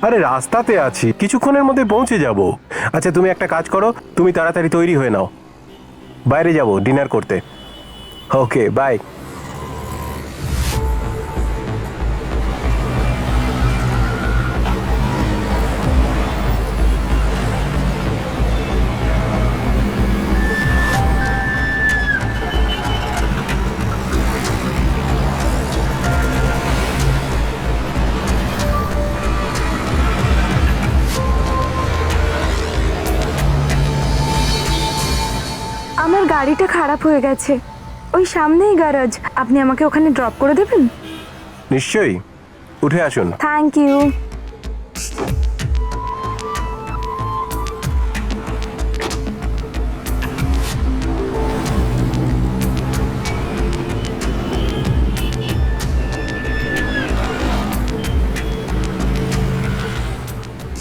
আরে রাস্তাতে আছি, কিছুক্ষণের মধ্যে পৌঁছে যাব। আচ্ছা তুমি একটা কাজ করো, তুমি তাড়াতাড়ি তৈরি হয়ে নাও, বাইরে যাব ডিনার করতে। Okay bye. আমার গাড়িটা খারাপ হয়ে গেছে, ওই সামনেই গ্যারাজ, আপনি আমাকে ওখানে ড্রপ করে দেবেন? নিশ্চয়ই, উঠে আসুন। Thank you.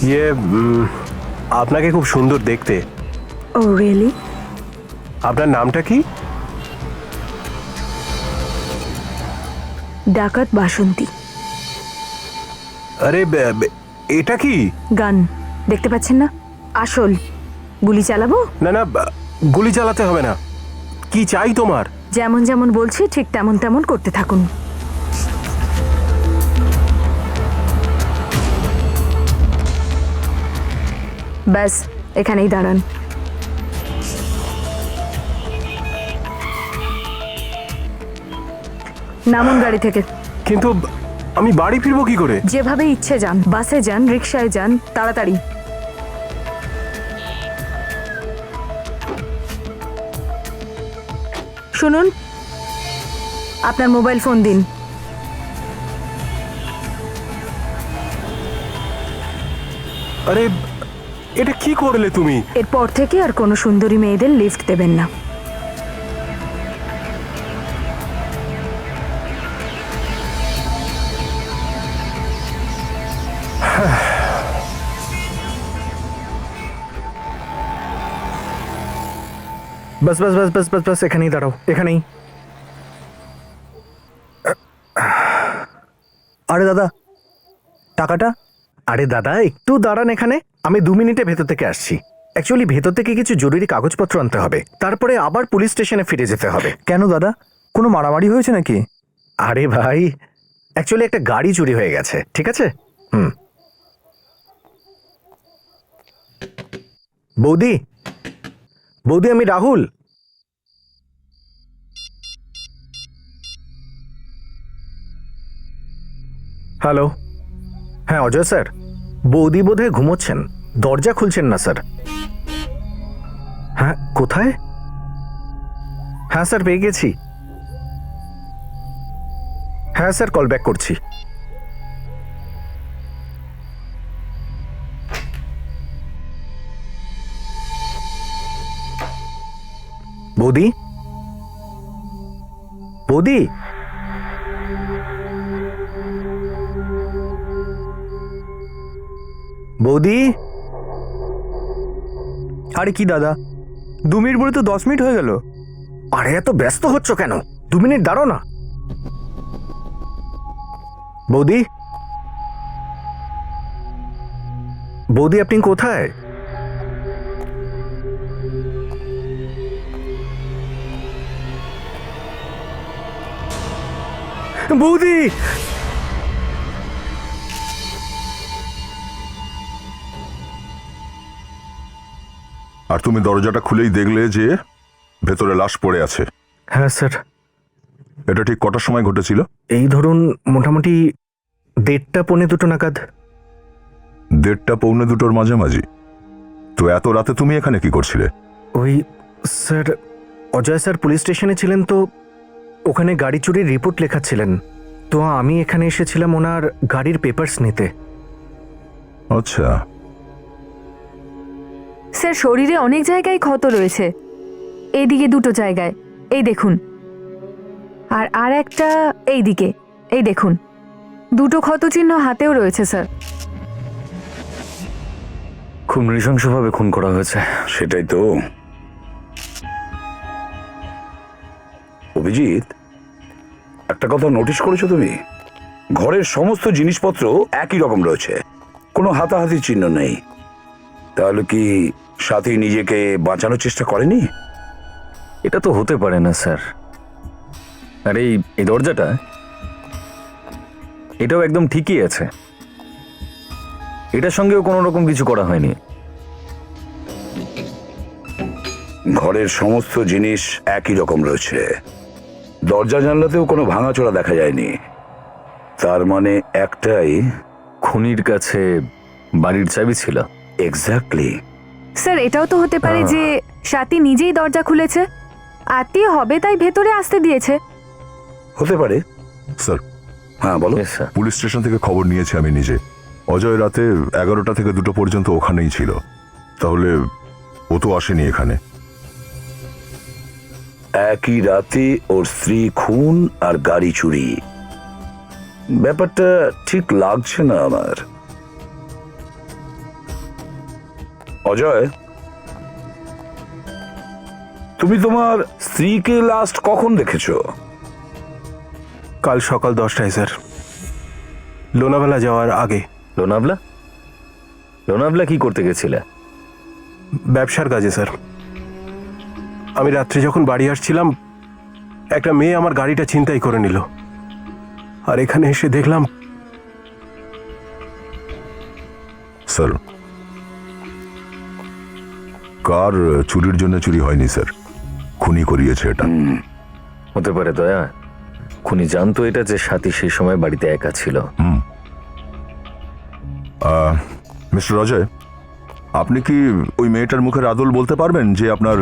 ইয়ে আপনাকে খুব সুন্দর দেখতে। Oh really? আপনার নামটা কি? ডাকাত বাসন্তী। আরে এটা কি? গান দেখতে পাচ্ছেন না? আসল। গুলি চালাবো? না না, গুলি চালাতে হবে না। কি চাই তোমার? যেমন যেমন বলছি ঠিক তেমন তেমন করতে থাকুন। ব্যাস, এখানেই দাঁড়ান। নামুন গাড়ি থেকে। কিন্তু আমি বাড়ি ফিরবো কি করে? যেভাবে ইচ্ছে যান, বাসে যান, রিকশায় যান, তাড়াতাড়ি। শুনুন, আপনার মোবাইল ফোন দিন। আরে এটা কি করলে তুমি? এরপর থেকে আর কোনো সুন্দরী মেয়েদের লিফট দেবেন না। बस बस बस बस बस बस এখানেই দাঁড়াও, এখানেই। আরে দাদা, টাকাটা? আরে দাদা একটু দাঁড়ান এখানে, আমি 2 মিনিটে ভেতর থেকে আসছি। অ্যাকচুয়ালি ভেতর থেকে কিছু জরুরি কাগজপত্র আনতে হবে, তারপরে আবার পুলিশ স্টেশনে ফিরে যেতে হবে। কেন দাদা, কোনো মারামারি হয়েছে নাকি? আরে ভাই, অ্যাকচুয়ালি একটা গাড়ি চুরি হয়ে গেছে, ঠিক আছে? বৌদি, বৌদি আমি রাহুল। হ্যালো, হ্যাঁ অজয় স্যার। বৌদি বোধহয় ঘুমোচ্ছেন, দরজা খুলছেন না স্যার। হ্যাঁ কোথায়? হ্যাঁ স্যার পেয়ে গেছি। হ্যাঁ স্যার কল ব্যাক করছি। বৌদি, বৌদি, বৌদি। আরে কি দাদা, 2 মিনিট বলে তো 10 মিনিট হয়ে গেল। আরে এত ব্যস্ত হচ্ছ কেন? 2 মিনিট দাঁড়াও না। বৌদি, বৌদি আপনি কোথায়? বৌদি, আর তুমি দরজাটা খুলেই দেখলে যে ভেতরে লাশ পড়ে আছে। হ্যাঁ স্যার। এটা ঠিক কটার সময় ঘটেছিল? এই ধরুন মোটামুটি 1:30-1:45 নাগাদ। 1:30-1:45 মাঝামাঝি? তো এত রাতে তুমি এখানে কি করছিলে? ওই স্যার, অজয় স্যার পুলিশ স্টেশনে ছিলেন, তো ওখানে গাড়ি চুরির রিপোর্ট লেখাচ্ছিলেন, তো আমি এখানে এসেছিলাম ওনার গাড়ির পেপারস নিতে। আচ্ছা। স্যার শরীরে অনেক জায়গায় ক্ষত রয়েছে, এইদিকে 2টো জায়গায়, এই দেখুন, আর আর একটা এইদিকে, এই দেখুন, 2টো ক্ষত চিহ্ন হাতেও রয়েছে স্যার। খুব নৃশংসভাবে খুন করা হয়েছে। সেটাই তো। অভিজিৎ, একটা কথা নোটিশ করেছো তুমি? ঘরের সমস্ত জিনিসপত্র একই রকম রয়েছে, কোনো হাতাহাতি চিহ্ন নেই। তাহলে কি সাথী নিজেকে বাঁচানোর চেষ্টা করেনি? এটা তো হতে পারে না স্যার। আর এই দরজাটা, এটাও একদম ঠিকই আছে। এটার সঙ্গেও কোনো রকম কিছু করা হয়নি। ঘরের সমস্ত জিনিস একই রকম রয়েছে, দরজা জানলাতেও কোনো ভাঙাচোরা দেখা যায়নি। তার মানে একটাই। খুনির কাছে বাড়ির চাবি ছিল। এক্স্যাক্টলি। স্যার এটাও তো হতে পারে যে স্বাতী নিজেই দরজা খুলেছে, আত্মীয় হবে তাই ভেতরে আসতে দিয়েছে। হতে পারে। স্যার, হ্যাঁ বলো। Yes, sir. পুলিশ স্টেশন থেকে খবর নিয়েছি আমি নিজে। অজয় রাতে 11টা থেকে 2টো পর্যন্ত ওখানেই ছিল। তাহলে ও তো আসেনি এখানে। একই রাতে ওর স্ত্রী খুন আর গাড়ি চুরি, ব্যাপারটা ঠিক লাগছে না আমার। অজয়, তুমি তোমার স্ত্রীকে লাস্ট কখন দেখেছো? কাল সকাল 10টায় স্যার, লোনাভালা যাওয়ার আগে। লোনাভলা? লোনাভলা কি করতে গেছিলে? ব্যবসার কাজে স্যার। আমি রাত্রে যখন বাড়ি আসছিলাম, একটা মেয়ে আমার গাড়িটা ছিনতাই করে নিল। আর এখানে এসে দেখলাম। স্যার, কার চুরির জন্য চুরি হয়নি স্যার, খুনি করিয়েছে এটা। হতে পারে দয়া। খুনি জানতো এটা যে সাথী সেই সময় বাড়িতে একা ছিল। মিস্টার অজয়, আপনি কি ওই মেয়েটার মুখের আদল বলতে পারবেন যে আপনার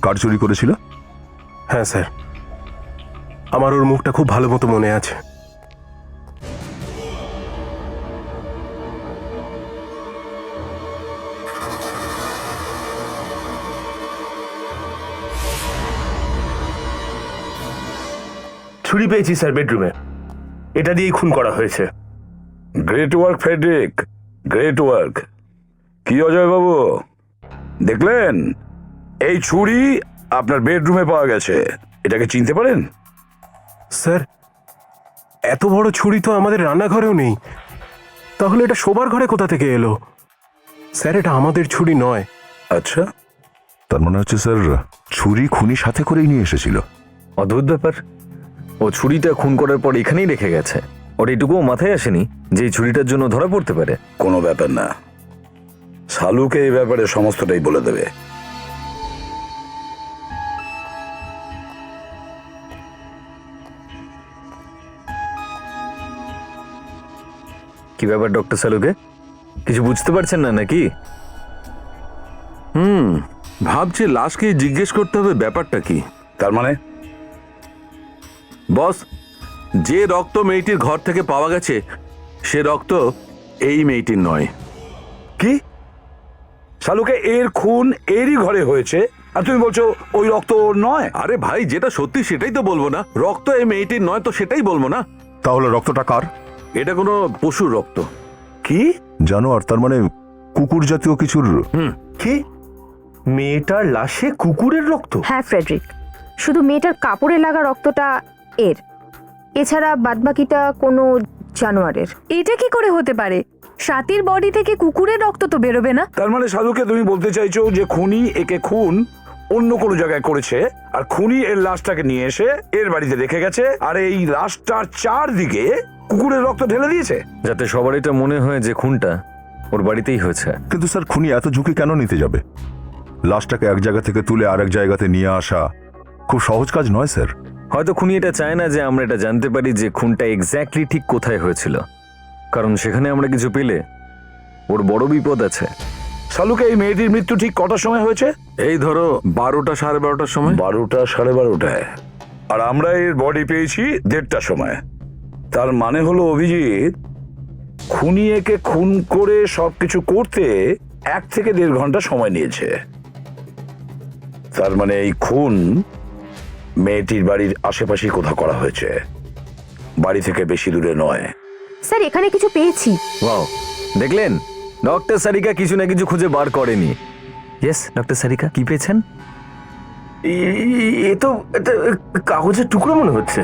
কার চুরি করেছিল? হ্যাঁ স্যার, আমার ওর মুখটা খুব ভালো মতো মনে আছে। ছুরি পেয়েছি স্যার বেডরুমে, এটা দিয়েই খুন করা হয়েছে। Great work Frederick, great work. কি অজয় বাবু, দেখলেন এই ছুরি আপনার বেডরুমে পাওয়া গেছে। এটাকে চিনতে পারেন? স্যার, এত বড় ছুরি তো আমাদের রান্নাঘরেও নেই। তাহলে এটা শোবার ঘরে কোথা থেকে এলো? স্যার, এটা আমাদের ছুরি নয়। আচ্ছা, তার মানে হচ্ছে স্যার, ছুরি খুনি সাথে করেই নিয়ে এসেছিল। অদ্ভুত ব্যাপার। ও ছুরিটা খুন করার পর এখানেই রেখে গেছে। ওর এটুকুও মাথায় আসেনি যে এই ছুরিটার জন্য ধরা পড়তে পারে। কোনো ব্যাপার না, শালুকে এই ব্যাপারে সমস্তটাই বলে দেবে। কি ব্যাপার ডক্টর সালুকে, কিছু বুঝতে পারছেন না নাকি? ভাবছি লাশকে জিজ্ঞেস করতে হবে ব্যাপারটা কি। তার মানে বস, যে রক্ত মেয়েটির ঘর থেকে পাওয়া গেছে সে রক্ত এই মেয়েটির নয়। কি? শালুকে এর খুন এরই ঘরে হয়েছে আর তুমি বলছো ওই রক্ত ওর নয়? আরে ভাই, যেটা সত্যি সেটাই তো বলবো না। রক্ত এই মেয়েটির নয় তো সেটাই বলবো না। তাহলে রক্তটা কার? এটা কোনো পশুর রক্ত। কি? জানোয়ার, তার মানে কুকুর জাতীয় কিছুর। কি? মেয়েটার লাশে কুকুরের রক্ত? হ্যাঁ ফ্রেডরিক, শুধু মেয়েটার কাপড়ে লাগা রক্তটা এর, এছাড়া বাদবাকিটা কোনো জানোয়ারের। এটা কি করে হতে পারে? স্বাতীর বডি থেকে কুকুরের রক্ত তো বেরোবে না। তার মানে শালুকে তুমি বলতে চাইছো যে খুনি একে খুন অন্য কোনো জায়গায় করেছে আর খুনি এর লাশটাকে নিয়ে এসে এর বাড়িতে রেখে গেছে আর এই লাশটার চারদিকে কুকুরের রক্ত ঢেলে দিয়েছে? যাতে সবার এটা মনে হয় যে খুনটা ওর বাড়িতেই হয়েছে। কিন্তু স্যার, খুনি এত ঝুঁকি কেন নিতে যাবে? লাশটাকে এক জায়গা থেকে তুলে আরেক জায়গাতে নিয়ে আসা খুব সহজ কাজ নয় স্যার। হয়তো খুনি এটা চায় না যে আমরা এটা জানতে পারি যে খুনটা এক্স্যাক্টলি ঠিক কোথায় হয়েছিল, কারণ সেখানে আমরা কিছু পেলে ওর বড় বিপদ আছে। শালুকে এই মেয়েটির মৃত্যু ঠিক কটার সময় হয়েছে? এই ধরো 12টা, 12:30টার সময়। 12টা, 12:30টায়। আর আমরা এর বডি পেয়েছি 1:30টার সময়। তার মানে হলো অভিজিৎ, খুনি একে খুন করে সবকিছু করতে 1 থেকে 1.5 ঘন্টা সময় নিয়েছে। তার মানে এই খুন মেয়েটির বাড়ির আশেপাশেই কোথাও করা হয়েছে, বাড়ি থেকে বেশি দূরে নয়। স্যার এখানে কিছু পেয়েছি। ওয়াও, দেখলেন ডক্টর সারিকা কিছু না কিছু খুঁজে বার করেনি। ইয়েস ডক্টর সারিকা, কি পেয়েছেন? এ তো একটা কাগজের টুকরো মনে হচ্ছে।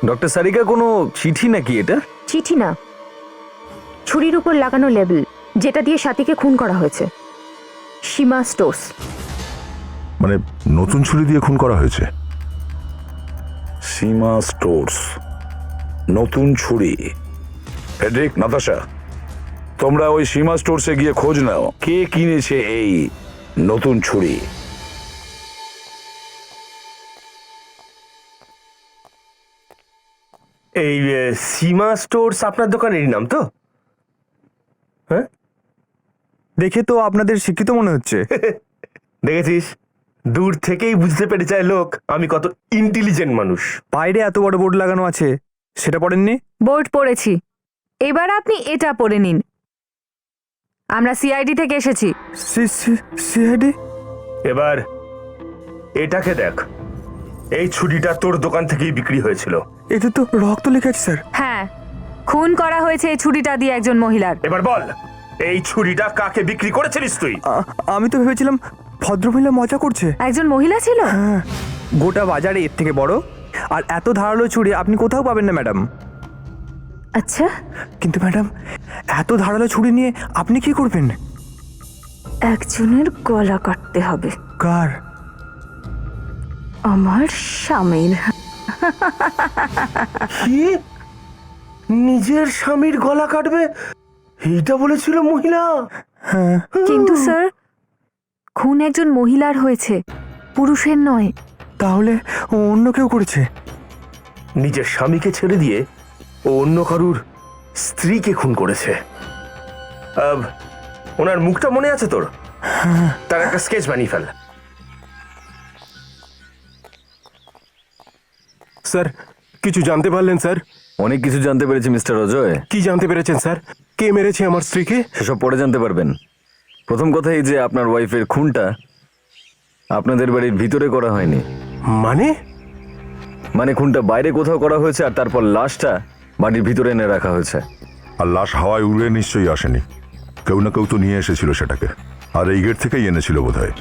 ডক্টর সারিকা, কোনো চিঠি নাকি এটা? চিঠি না, ছুরির উপর লাগানো লেবেল, যেটা দিয়ে সাথীকে খুন করা হয়েছে। সীমা স্টোর্স। মানে নতুন ছুরি দিয়ে খুন করা হয়েছে? সীমা স্টোর্স, নতুন ছুরি। ফেডরিক, নাতাশা, তোমরা ওই সীমা স্টোরসে গিয়ে খোঁজ নাও কে কিনেছে এই নতুন ছুরি। এই সীমা স্টোর্স আপনার দোকানেরই নাম তো? হ্যাঁ, দেখে তো আপনাদের শিক্ষিত মনে হচ্ছে। দেখেছিস, দূর থেকেই বুঝতে পেরে যায় লোক আমি কত ইন্টেলিজেন্ট মানুষ। বাইরে এত বড় বোর্ড লাগানো আছে, সেটা পড়েননি? বোর্ড পড়েছি, এবার আপনি এটা পড়ে নিন। আমরা সিআইডি থেকে এসেছি। সিআইডি? এবার এটাকে দেখ, এই ছুরিটা তোর দোকান থেকেই বিক্রি হয়েছিল। এতে তো রক্ত লেগে আছে স্যার। হ্যাঁ, খুন করা হয়েছে এই ছুরিটা দিয়ে একজন মহিলার। এবার বল, এই ছুরিটা কাকে বিক্রি করেছিলিস তুই? আমি তো ভেবেছিলাম ভদ্রমহিলা মজা করছে। একজন মহিলা ছিল? গোটা বাজারে এর থেকে বড় আর এত ধারালো ছুরি আপনি কোথাও পাবেন না ম্যাডাম। আচ্ছা, কিন্তু ম্যাডাম, এত ধারালো ছুরি নিয়ে আপনি কি করবেন? একজনের গলা কাটতে হবে। কার? আমার স্বামীর। কি? নিজের স্বামীর গলা কাটবে এইটা বলেছিল মহিলা? কিন্তু স্যার, খুন একজন মহিলার হয়েছে, পুরুষের নয়। তাহলে অন্য কেউ করেছে? নিজের স্বামীকে ছেড়ে দিয়ে ও অন্য কারুর স্ত্রীকে খুন করেছে। ওনার মুখটা মনে আছে তোর? তার একটা স্কেচ বানিয়ে ফেল। স্যার, কিছু জানতে পারলেন স্যার? অনেক কিছু জানতে পেরেছি মিস্টার অজয়। কি জানতে পেরেছেন স্যার? কে মেরেছে আমার স্ত্রীকে? সেসব পরে জানতে পারবেন। প্রথম কথা এই যে আপনার ওয়াইফের খুনটা আপনাদের বাড়ির ভিতরে করা হয়নি। মানে খুনটা বাইরে কোথাও করা হয়েছে, আর তারপর লাশটা বাড়ির ভিতরে এনে রাখা হয়েছে। আর লাশ হাওয়ায় উড়ে নিশ্চয়ই আসেনি, কেউ না কেউ তো নিয়ে এসেছিল সেটাকে। আর এই গেট থেকেই এনেছিল বোধহয়।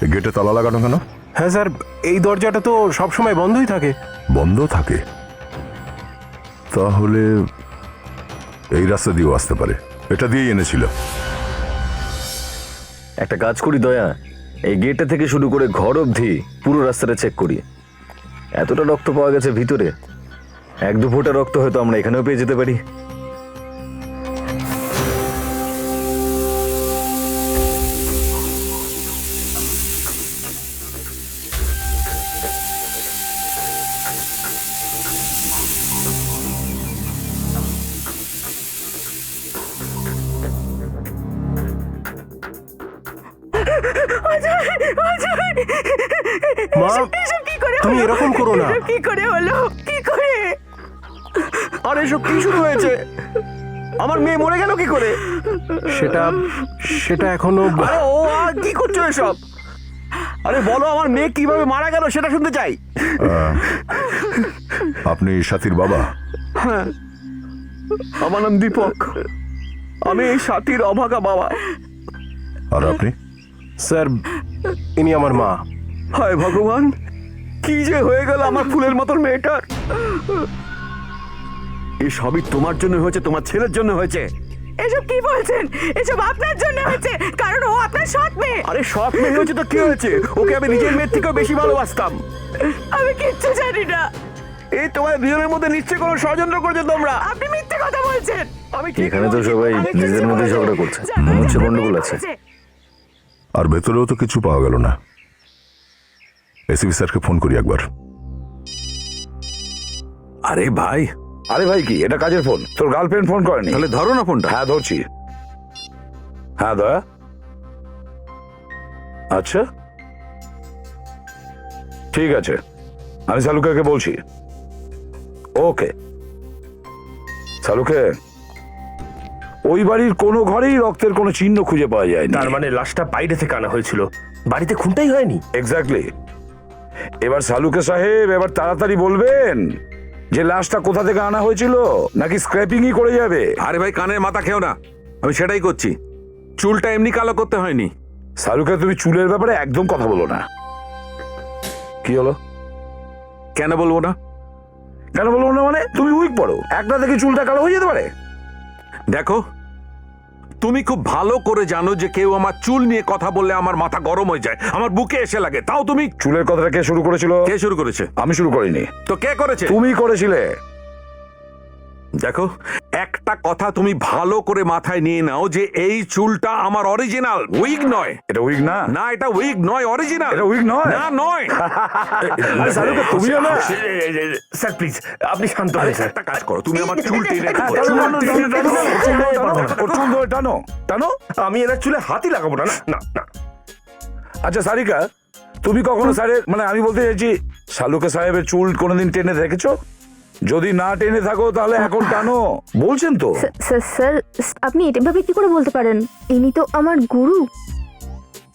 এই গেটে তালা লাগানো কেন? হ্যাঁ স্যার, এই দরজাটা তো সবসময় বন্ধই থাকে। বন্ধ থাকে? তাহলে এই রাস্তা দিয়েও আসতে পারে, এটা দিয়েই এনেছিল। একটা কাজ করি দয়া, এই গেটে থেকে শুরু করে ঘর অবধি পুরো রাস্তাটা চেক করি। এতটা রক্ত পাওয়া গেছে ভিতরে, 1-2 ফোঁটা রক্ত হয়তো আমরা এখানেও পেয়ে যেতে পারি। মা, তুমি এরকম করো না। কি করে হলো? কি করে? আর এসব কি শুরু হয়েছে? আমার মেয়ে মরে গেল কি করে? সেটা এখনো। আরে ও আর কি করছো এসব? আরে বলো, আমার মেয়ে কিভাবে মারা গেল সেটা শুনতে চাই। আপনি সাথীর বাবা? আমার নাম দীপক, আমি এই সাথীর অভাগা বাবা। আর আপনি? স্যার, ইনি আমার মা। হায় ভগবান, কি যে হয়ে গেল আমার ফুলের মতন মেয়েটার। এই সবই তোমার জন্য হয়েছে, তোমার ছেলের জন্য হয়েছে। এসব কি বলছেন? এসব আপনার জন্য হয়েছে, কারণ ও আপনার সৎ মেয়ে। আরে সৎ মেয়ে হয়েছে তো কি হয়েছে? ওকে আমি নিজের মেয়ের থেকেও বেশি ভালোবাসতাম। আমি কিচ্ছু জানি না। এই তোমার দুজনের মধ্যে নিশ্চয় কোনো ষড়যন্ত্র করছে তোমরা। আপনি মিথ্যে কথা বলছেন। আমি এখানে তো সবাই নিজেদের মধ্যে ঝগড়া করছে, মনে হচ্ছে গন্ডগোল আছে। আর ভেতরেও তো কিছু পাওয়া গেল না। এসিপি স্যারকে ফোন করি একবার। আরে ভাই, আরে ভাই, কি এটা কাজের ফোন? তোর গার্লফ্রেন্ড ফোন করেনি? তাহলে ধরো না ফোনটা। হ্যাঁ ধরছি। হ্যাঁ দয়া। আচ্ছা ঠিক আছে, আমি সালুকাকে বলছি। ওকে সালুকে, ওই বাড়ির কোনো ঘরেই রক্তের কোনো চিহ্ন খুঁজে পাওয়া যায়নি। তার মানে লাশটা বাইরে থেকে আনা হয়েছিল, বাড়িতে খুনটাই হয়নি। এক্স্যাক্টলি। এবার সালুকে সাহেব এবার তাড়াতাড়ি বলবেন যে লাশটা কোথা থেকে আনা হয়েছিল, নাকি স্ক্র্যাপিংই করে যাবে? আরে ভাই, কানের মাথা খেও না, আমি সেটাই করছি। চুলটা এমনি কালো করতে হয়নি। সালুকে, তুমি চুলের ব্যাপারে একদম কথা বলো না। কি হলো? কেন বলবো না? কেন বলবো না মানে? তুমি উইক পড়ো, একটা থেকে চুলটা কালো হয়ে যেতে পারে। দেখো, তুমি খুব ভালো করে জানো যে কেউ আমার চুল নিয়ে কথা বললে আমার মাথা গরম হয়ে যায়, আমার বুকে এসে লাগে। তাও তুমি চুলের কথাটা কে শুরু করেছিল? কে শুরু করেছে? আমি শুরু করিনি। তো কে করেছে? তুমি করেছিলে। দেখো, একটা কথা তুমি ভালো করে মাথায় নিয়ে নাও যে এই চুলটা আমার অরিজিনাল, উইগ নয়। এটা উইক না? না, এটা উইগ নয়, অরিজিনাল। এটা উইক নয়? না, নয়। আরে শাহরুখ, তুমিও না? স্যার প্লিজ আপনি শান্ত হন স্যার। একটা কাজ করো, তুমি আমার চুল টেনে হ্যাঁ, রাখো। টানো, টানো, টানো, টানো, টানো, ওর চুল ধরে টানো, টানো। আমি এনার চুলে হাতই লাগাবো না, না না। আচ্ছা সারিকা, তুমি কখনো স্যারের মানে আমি বলতে চাইছি শালুকে সাহেবের চুল কোনোদিন টেনে দেখেছো? যদি না টেনে থাকো তাহলে এখন টানো, বলছেন তো। স্যার আপনি এভাবে কি করে বলতে পারেন? ইনি তো আমার গুরু।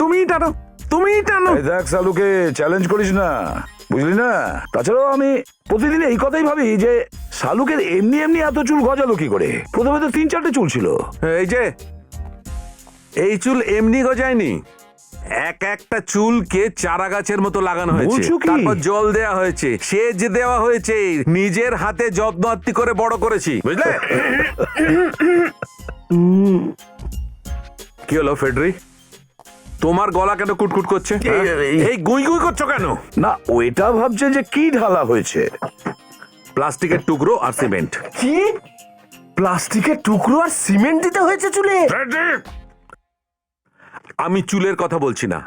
তুমি টানো, তুমি টানো। এই দেখ শালুকে চ্যালেঞ্জ করিস না, বুঝলি না? তাছাড়াও আমি প্রতিদিন এই কথাই ভাবি যে শালুকের এমনি এমনি এত চুল গজালো কি করে? প্রথমে তো 3-4টে চুল ছিল। এই যে এই চুল এমনি গজায়নি, এক একটা চুলকে চারা গাছের মতো লাগানো হয়েছে, বলছো কি? তারপর জল দেওয়া হয়েছে, সেচ দেওয়া হয়েছে, নিজের হাতে যত্ন আত্তি করে বড় করেছি, বুঝলে? কি হলো ফেডরি, তোমার গলা কেন কুটকুট করছে? এই গুই গুই করছো কেন? না, ওইটা ভাবছে যে কি ঢালা হয়েছে। প্লাস্টিকের টুকরো আর সিমেন্ট। কি প্লাস্টিকের টুকরো আর সিমেন্ট দিতে হয়েছে চুলে? আমি চুলের কথা বলছি না,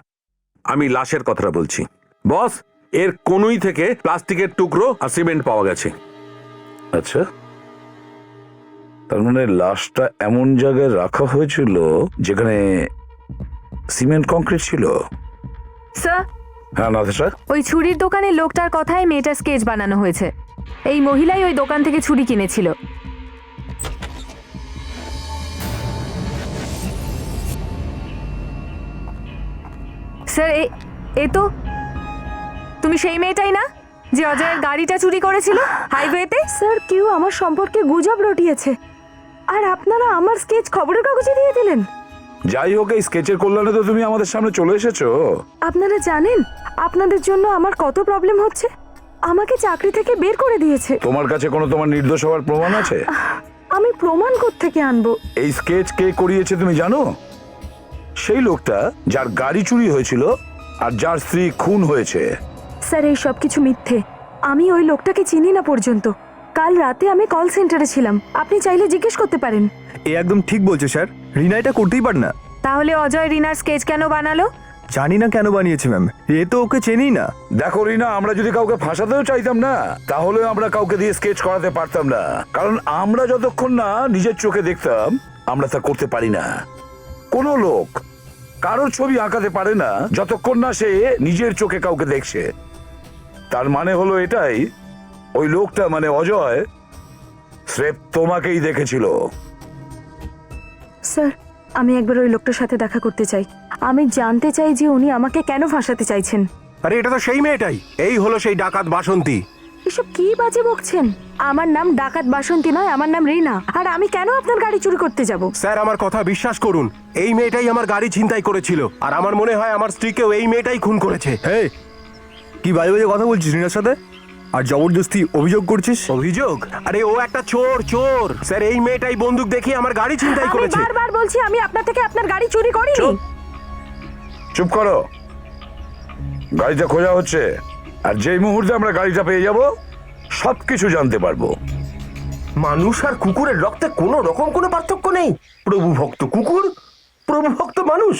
আমি লাশের কথাটা বলছি। বস, এর কোনুই থেকে প্লাস্টিকের টুকরো আর সিমেন্ট পাওয়া গেছে। আচ্ছা, তার মানে লাশটা এমন জায়গায় রাখা হয়েছিল যেখানে সিমেন্ট কংক্রিট ছিল। স্যার, হ্যাঁ নাথেশা, ওই ছুরির দোকানের লোকটার কথাই মেয়েটার স্কেচ বানানো হয়েছে। এই মহিলাই ওই দোকান থেকে ছুরি কিনেছিল। স্যার, এ তো তুমি সেই মেয়েটাই না যে অজয়ের গাড়িটা চুরি করেছিল হাইওয়েতে? স্যার, কেউ আমার সম্পর্কে গুজব রটিয়েছে, আর আপনারা আমার স্কেচ খবরের কাগজে দিয়ে দিলেন। যাই হোক, এই স্কেচের কল্যাণে তো তুমি আমাদের সামনে চলে এসেছো। আপনারা জানেন আপনাদের জন্য আমার কত প্রবলেম হচ্ছে? আমাকে চাকরি থেকে বের করে দিয়েছে। তোমার কাছে কোনো তোমার নির্দোষ হওয়ার প্রমাণ আছে? আমি প্রমাণ কোত্থেকে আনবো? এই স্কেচ কে করিয়েছে তুমি জানো? সেই লোকটা যার গাড়ি চুরি হয়েছিল আর যার স্ত্রী খুন হয়েছে। স্যার, এই সব কিছু মিথ্যে। আমি ওই লোকটাকে চিনি না পর্যন্ত। কাল রাতে আমি কল সেন্টারে ছিলাম, আপনি চাইলে জিজ্ঞেস করতে পারেন। এ একদম ঠিক বলছে স্যার, রিনা এটা করতেই পারে না। তাহলে অজয় রিনার স্কেচ কেন বানালো? জানি না কেন বানিয়েছে ম্যাম, এ তো ওকে চেনি না। দেখো রিনা, আমরা যদি কাউকে ফাঁসাতেও চাইতাম না, তাহলে আমরা কাউকে দিয়ে স্কেচ করাতে পারতাম না, কারণ আমরা যতক্ষণ না নিজের চোখে দেখতাম আমরা তা করতে পারি না। কোনো লোক কারোর ছবি আঁকাতে পারে না যতক্ষণ না সে নিজের চোখে কাউকে দেখছে। তার মানে হলো এটাই, ওই লোকটা মানে অজয় স্রেফ তোমাকেই দেখেছিল। স্যার, আমি একবার ওই লোকটার সাথে দেখা করতে চাই। আমি জানতে চাই যে উনি আমাকে কেন ফাঁসাতে চাইছেন। আরে এটা তো সেই মেয়েটাই, এই হলো সেই ডাকাত বাসন্তী। এসব কি বাজে বকছেন? আমার নাম ডাকাত বাসন্তী নয়, আমার নাম রিনা। আর আমি কেন আপনার গাড়ি চুরি করতে যাব? স্যার, আমার কথা বিশ্বাস করুন, এই মেয়েটাই আমার গাড়ি ছিনতাই করেছিল, আর আমার মনে হয় আমার স্ত্রীকেও এই মেয়েটাই খুন করেছে। এই কি বাজে বাজে কথা বলছিস রিনার সাথে, আর জবরদস্তি অভিযোগ করছিস? অভিযোগ? আরে ও একটা চোর, চোর। স্যার, এই মেয়েটাই বন্দুক দেখিয়ে আমার গাড়ি ছিনতাই আমি করেছে। বারবার বলছি আমি আপনার থেকে আপনার গাড়ি চুরি করিনি। চুপ করো, গাড়িটা খোঁজা হচ্ছে, আর যেই মুহূর্তে আমরা গাড়িটা পেয়ে যাব সবকিছু জানতে পারবো। মানুষ আর কুকুরের রক্তে কোনো রকম কোনো পার্থক্য নেই। প্রভু ভক্ত কুকুর, প্রভু ভক্ত মানুষ।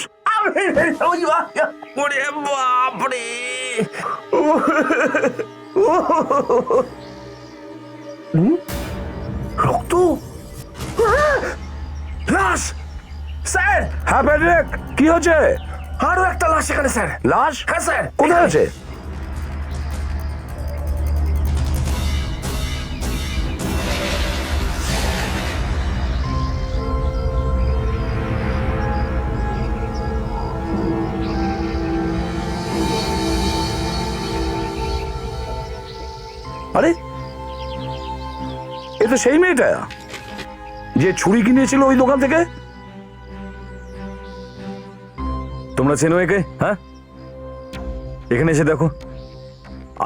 ওরে বাপরে! রক্ত, লাশ। স্যার, হ্যাঁ প্যাট্রিক, কি হচ্ছে? আরো একটা লাশ এখানে স্যার। লাশ? হ্যাঁ স্যার। কোথায় আছে? আরে এ তো সেই মেয়েটা যে ছুরি কিনেছিল ওই দোকান থেকে। তোমরা চেনো একে? হ্যাঁ, এখানে এসে দেখো।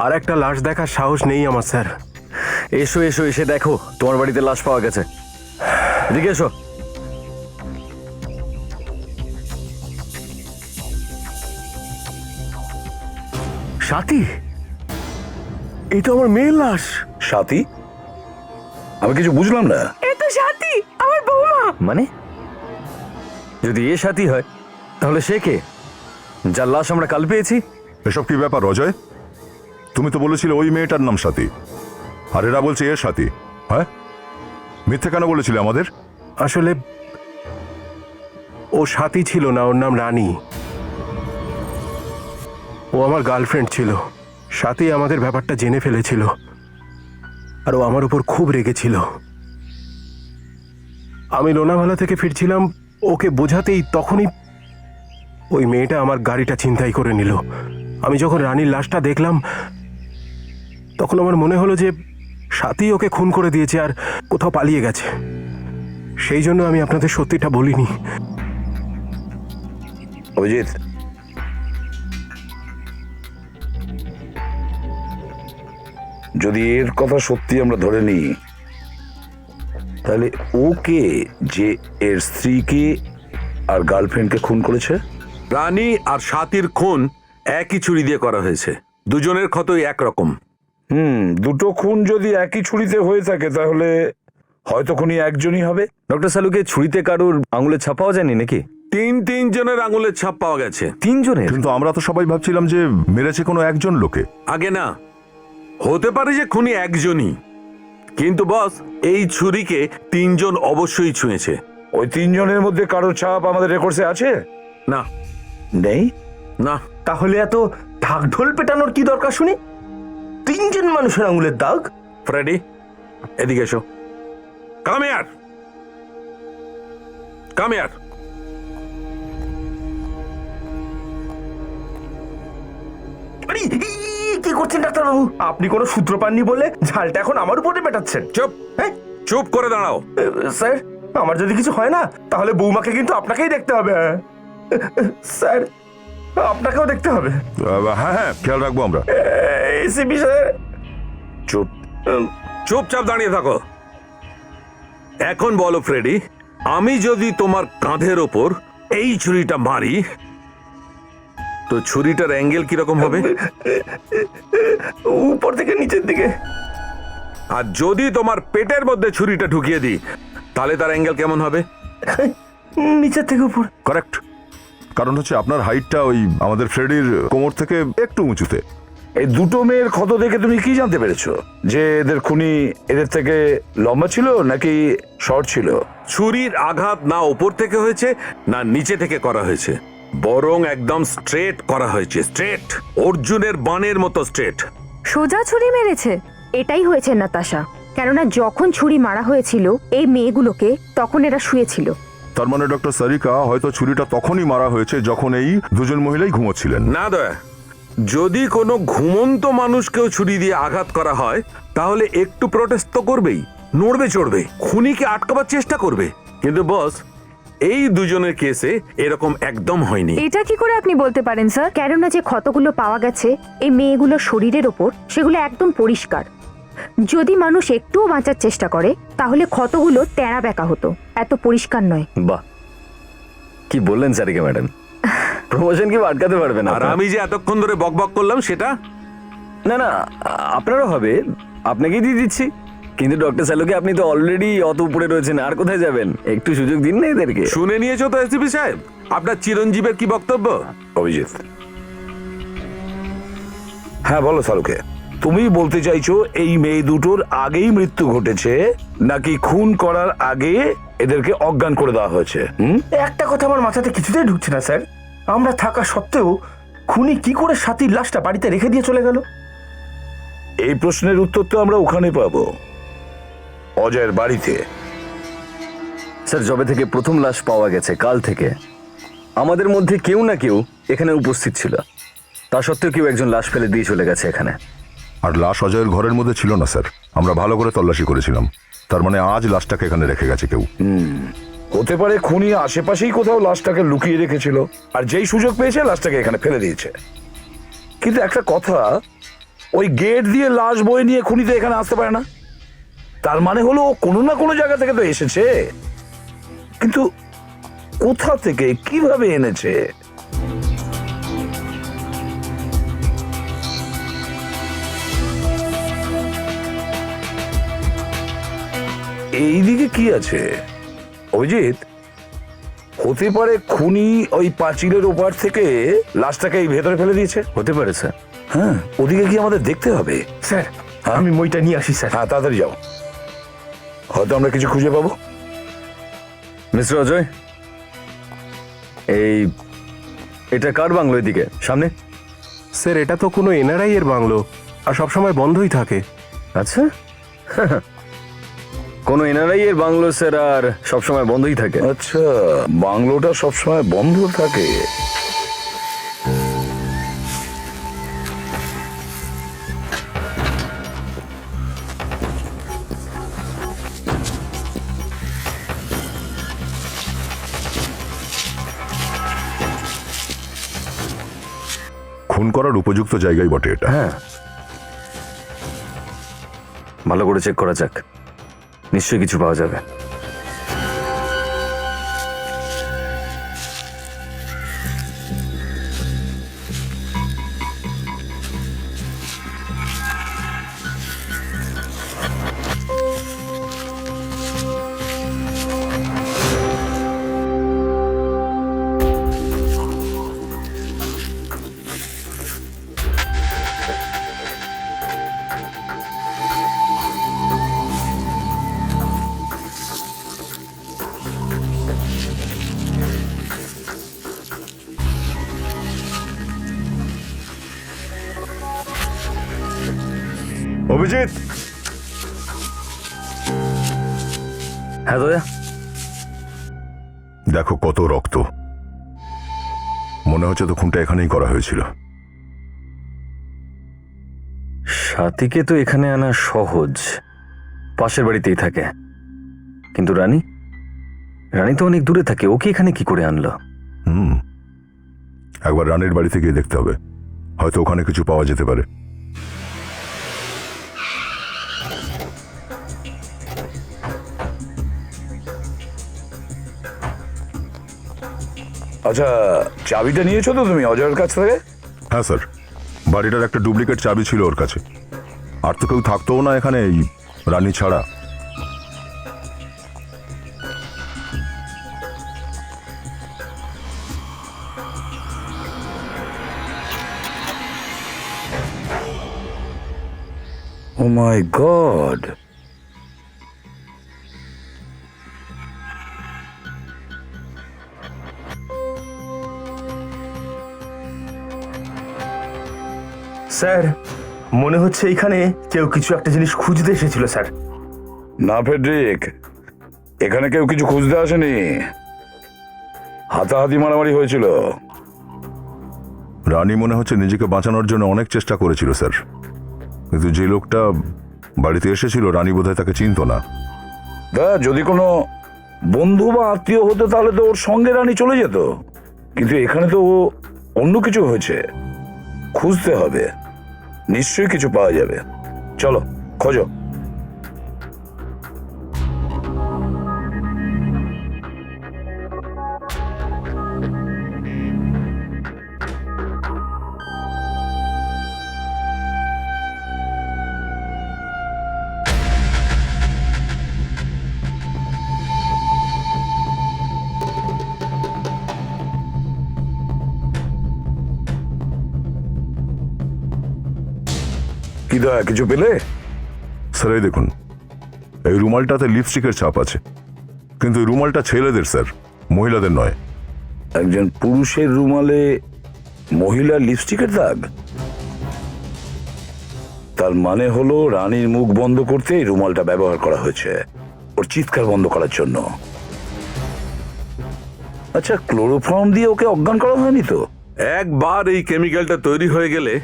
আর একটা লাশ দেখার সাহস নেই আমার স্যার। এসো এসো, এসে দেখো তোমার বাড়িতে লাশ পাওয়া গেছে। এদিকে এসো। সাথী, এই তো আমার মেয়ের লাশ। সাথী? আমি কিছু বুঝলাম না। এ তো সাথী, আমার বৌমা। মানে যদি এ সাথী হয় তাহলে সে কে, যার লাশ আমরা কাল পেয়েছি? এসব কি ব্যাপার অজয়? তুমি তো বলেছিলে ওই মেয়েটার নাম সাথী, আর এরা বলছে এর সাথী। হ্যাঁ, মিথ্যে কেন বলেছিলে আমাদের? আসলে ও সাথী ছিল না, ওর নাম রানী। ও আমার গার্লফ্রেন্ড ছিল। সাথী আমাদের ব্যাপারটা জেনে ফেলেছিল, আর ও আমার উপর খুব রেগেছিল। আমি লোনাভালা থেকে ফিরছিলাম, ওকে বোঝাতেই তখনই ওই মেয়েটা আমার গাড়িটা ছিনতাই করে নিল। আমি যখন রানীর লাশটা দেখলাম তখন আমার মনে হলো যে সাথী ওকে খুন করে দিয়েছে আর কোথাও পালিয়ে গেছে। সেই জন্য আমি আপনাদের সত্যিটা বলিনি। অভিজিৎ, যদি এর কথা সত্যি আমরা ধরে নিই, তাহলে ও কে যে এর স্ত্রীকে আর গার্লফ্রেন্ডকে খুন করেছে? রানী আর সাথীর খুন একই ছুরি দিয়ে করা হয়েছে, দুজনের ক্ষতই একরকম। দুটো খুন যদি একই ছুরিতে হয়ে থাকে তাহলে হয়তো খুনি একজনই হবে। ডক্টর সালুকে ছুরিতে কারুর আঙুলের ছাপ পাওয়া যায়নি নাকি? তিন জনের আঙুলের ছাপ পাওয়া গেছে। 3 জনের? কিন্তু আমরা তো সবাই ভাবছিলাম যে মেরেছে কোনো একজন লোকে। আগে না, হতে পারে যে খুনি একজনই, কিন্তু বস এই ছুরিকে 3 জন অবশ্যই ছুঁয়েছে। ওই 3 জনের মধ্যে কারোর ছাপ আমাদের রেকর্ডসে আছে? না নেই। না, তাহলে এত ঢাক ঢোল পেটানোর কি দরকার শুনি? 3 জন মানুষের আঙুলের দাগ। ফ্রেডি এদিকে এসো। Come here, come here. আরে, কি করছেন ডাক্তারবাবু? আপনি কোনো সূত্র পাননি বলে ঝালটা এখন আমার উপরে মেটাচ্ছেন। চুপ, হ্যাঁ চুপ করে দাঁড়াও। স্যার, আমার যদি কিছু হয় না তাহলে বৌমাকে কিন্তু আপনাকেই দেখতে হবে। স্যার, আপনাকেও দেখতে হবে। হ্যাঁ হ্যাঁ, খেয়াল রাখবো আমরা। ACP sir. চুপ। চুপচাপ দাঁড়িয়ে থাকো। এখন বলো ফ্রেডি, আমি যদি তোমার কাঁধের ওপর এই ছুরিটা মারি তো ছুরিটার অ্যাঙ্গেল কিরকম হবে? উপর থেকে নিচের দিকে। আর যদি তোমার পেটের মধ্যে ছুরিটা ঢুকিয়ে দিই তাহলে তার অ্যাঙ্গেল কেমন হবে? নিচের থেকে উপর। কারেক্ট, কারণ হচ্ছে আপনার হাইটটা ওই আমাদের ফ্রেডির কোমর থেকে একটু উঁচুতে। এই দুটো মেয়ের ক্ষত দেখে তুমি কি জানতে পেরেছো? যে এদের খুনি এদের থেকে লম্বা ছিল নাকি শর্ট ছিল? ছুরির আঘাত না ওপর থেকে হয়েছে না নিচে থেকে করা হয়েছে, বরং একদম স্ট্রেট করা হয়েছে। স্ট্রেট, অর্জুনের বাণের মতো স্ট্রেট। সোজা ছুরি মেরেছে। এটাই হয়েছে নাতাশা, কেননা যখন ছুরি মারা হয়েছিল এই মেয়েগুলোকে তখন এরা শুয়েছিল। তার মানে ডক্টর সারিকা, হয়তো ছুরিটা তখনই মারা হয়েছে যখন এই দুজন মহিলাই ঘুমোচ্ছিলেন। না দয়া, যদি কোনো ঘুমন্ত মানুষকেও ছুরি দিয়ে আঘাত করা হয় তাহলে একটু প্রটেস্ট তো করবেই, নড়বে চড়বে, খুনিকে আটকাবার চেষ্টা করবে। কিন্তু বস, এই দুজনের কেসে এরকম একদম হয়নি। এটা কি করে আপনি বলতে পারেন স্যার? কেননা যে ক্ষতগুলো পাওয়া গেছে এই মেয়েগুলোর শরীরের ওপর, সেগুলো একদম পরিষ্কার। যদি মানুষ একটুও বাঁচার চেষ্টা করে তাহলে ক্ষতগুলো তেড়া বেঁকা হতো, এত পরিষ্কার নয়। বাহ, কি বললেন সারিকা ম্যাডাম, প্রমোশন কি আটকাতে পারবে না? আর আমি যে এতক্ষণ ধরে বকবক করলাম সেটা না না, আপনারও হবে, আপনাকেই দিয়ে দিচ্ছি। কিন্তু ডক্টর সালুকে আপনি তো অলরেডি অত উপরে রয়েছেন, আর কোথায় যাবেন? একটু সুযোগ দিন না এদেরকে। শুনে নিয়েছো তো এসিপি সাহেব, আপনার চিরঞ্জীবের কি বক্তব্য? অভিজিৎ, হ্যাঁ বলো সালুকে, তুমি বলতে চাইছো এই মেয়ে দুটোর আগেই মৃত্যু ঘটেছে নাকি খুন করার আগে এদেরকে অজ্ঞান করে দেওয়া হয়েছে? একটা কথা আমার মাথাতে কিছুতেই ঢুকছে না স্যার। আমরা থাকা সত্ত্বেও খুনি কি করে সাথীর লাশটা বাড়িতে রেখে দিয়ে চলে গেল? এই প্রশ্নের উত্তর তো আমরা ওখানে পাবো, অজয়ের বাড়িতে। স্যার, যবে থেকে প্রথম লাশ পাওয়া গেছে কাল থেকে আমাদের মধ্যে কেউ না কেউ এখানে উপস্থিত ছিল। তা সত্ত্বেও কেউ একজন লাশ ফেলে দিয়ে চলে গেছে এখানে। আর লাশ অজয়ের ঘরের মধ্যে ছিল না স্যার, আমরা ভালো করে তল্লাশি করেছিলাম। তার মানে আজ লাশটাকে এখানে রেখে গেছে কেউ। হতে পারে খুনি আশেপাশেই কোথাও লাশটাকে লুকিয়ে রেখেছিল আর যেই সুযোগ পেয়েছে লাশটাকে এখানে ফেলে দিয়েছে। কিন্তু একটা কথা, ওই গেট দিয়ে লাশ বয়ে নিয়ে খুনি তো এখানে আসতে পারে না। তার মানে হলো ও কোনো না কোনো জায়গা থেকে তো এসেছে, কিন্তু কোথা থেকে কিভাবে এনেছে? এইদিকে কি আছে অভিজিৎ? হতে পারে খুনি ওই পাঁচিলের ওপার থেকে লাশটাকে এই ভেতরে ফেলে দিয়েছে। হতে পারে স্যার। হ্যাঁ, ওদিকে কি আমাদের দেখতে হবে? স্যার আমি মইটা নিয়ে আসি স্যার। হ্যাঁ, তাড়াতাড়ি যাও, হয়তো আমরা কিছু খুঁজে পাবো। মিস্টার অজয়, এটা কার বাংলো? এদিকে সামনে। স্যার এটা তো কোনো এনআরআই এর বাংলো, আর সবসময় বন্ধই থাকে। আচ্ছা, কোন এনআরআই এর বাংলো স্যার, আর সবসময় বন্ধই থাকে? আচ্ছা, বাংলোটা সবসময় বন্ধ থাকে। খুন করার উপযুক্ত জায়গায় বটে এটা। হ্যাঁ, ভালো করে চেক করা যাক, নিশ্চয়ই কিছু পাওয়া যাবে। অভিজিৎ, হ্যাঁ দয়া। দেখো কত রক্ত। মনে হচ্ছে তো খুনটা এখানেই করা হয়েছিল। সাথীকে তো এখানে আনা সহজ, পাশের বাড়িতেই থাকে। কিন্তু রানী রানী তো অনেক দূরে থাকে, ওকে এখানে কি করে আনলো? একবার রানীর বাড়িতে গিয়ে দেখতে হবে, হয়তো ওখানে কিছু পাওয়া যেতে পারে। আচ্ছা, চাবিটা নিয়েছো তো তুমি অজয়ের কাছ থেকে? হ্যাঁ স্যার, বাড়িটার একটা ডুপ্লিকেট চাবি ছিল ওর কাছে। আর তো কেউ থাকতোও না এখানে এই রানী ছাড়া। ও মাই গড, স্যার মনে হচ্ছে এইখানে কেউ কিছু একটা জিনিস খুঁজতে এসেছিল স্যার। না ফেডরিক, এখানে কেউ কিছু খুঁজতে আসেনি, হাতাহাতি মারামারি হয়েছিল। রানী মনে হচ্ছে নিজেকে বাঁচানোর জন্য অনেক চেষ্টা করেছিল স্যার, কিন্তু যে লোকটা বাড়িতে এসেছিল রানী বোধহয় তাকে চিনতো না। যদি কোনো বন্ধু বা আত্মীয় হতো তাহলে তো ওর সঙ্গে রানী চলে যেত, কিন্তু এখানে তো ও অন্য কিছু হয়েছে। খুঁজতে হবে, নিশ্চয়ই কিছু পাওয়া যাবে। চলো খোঁজো। কি দয়া, কিছু পেলে? স্যার এই দেখুন, এই রুমালটাতে লিপস্টিকের ছাপ আছে, কিন্তু এই রুমালটা ছেলেদের স্যার, মহিলাদের নয়। একজন পুরুষের রুমালে মহিলার লিপস্টিকের দাগ? তার মানে হলো রানীর মুখ বন্ধ করতে এই রুমালটা ব্যবহার করা হয়েছে, ওর চিৎকার বন্ধ করার জন্য। আচ্ছা, ক্লোরোফর্ম দিয়ে ওকে অজ্ঞান করা হয়নি তো? একবার এই কেমিক্যালটা তৈরি হয়ে গেলে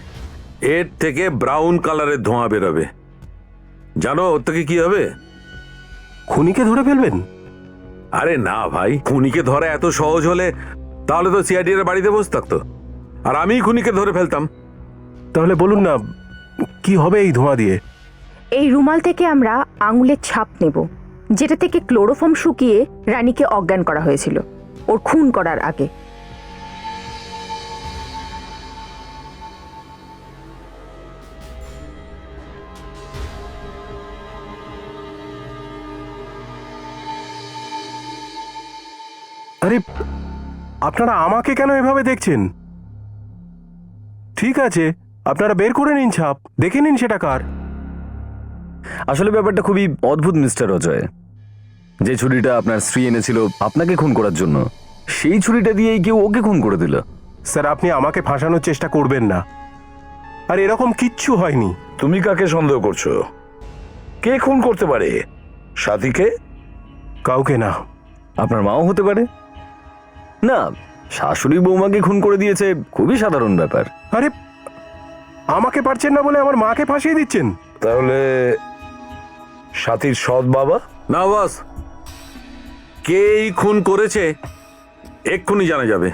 এর থেকে ব্রাউন কালারের ধোঁয়া বেরোবে। জানো ওর থেকে কি হবে? খুনিকে ধরে ফেলবেন? আরে না ভাই, খুনিকে ধরা এত সহজ হলে তাহলে তো সিআইডি এর বাড়িতে বসে থাকতো, আর আমিই খুনিকে ধরে ফেলতাম। তাহলে বলুন না, কি হবে এই ধোঁয়া দিয়ে? এই রুমাল থেকে আমরা আঙুলের ছাপ নেব, যেটা থেকে ক্লোরোফর্ম শুকিয়ে রানীকে অজ্ঞান করা হয়েছিল ওর খুন করার আগে। আরে আপনারা আমাকে কেন এভাবে দেখছেন? ঠিক আছে, আপনারা বের করে নিন ছাপ, দেখে নিন সেটা কার। আসলে ব্যাপারটা খুবই অদ্ভুত মিস্টার অজয়। যে ছুরিটা আপনার স্ত্রী এনেছিল আপনাকে খুন করার জন্য, সেই ছুরিটা দিয়েই কেউ ওকে খুন করে দিল। স্যার, আপনি আমাকে ফাঁসানোর চেষ্টা করবেন না। আর এরকম কিচ্ছু হয়নি। তুমি কাকে সন্দেহ করছো? কে খুন করতে পারে? সাথীকে? কাউকে না। আপনার মাও হতে পারে না, শাশুড়ি বৌমাকে খুন করে দিয়েছে, খুবই সাধারণ ব্যাপার। আরে আমাকে পারছেন না বলে আমার মাকে ফাঁসিয়ে দিচ্ছেন? তাহলে সাথীর সৎ বাবা? না বস, কে এই খুন করেছে এক্ষুনি জানা যাবে।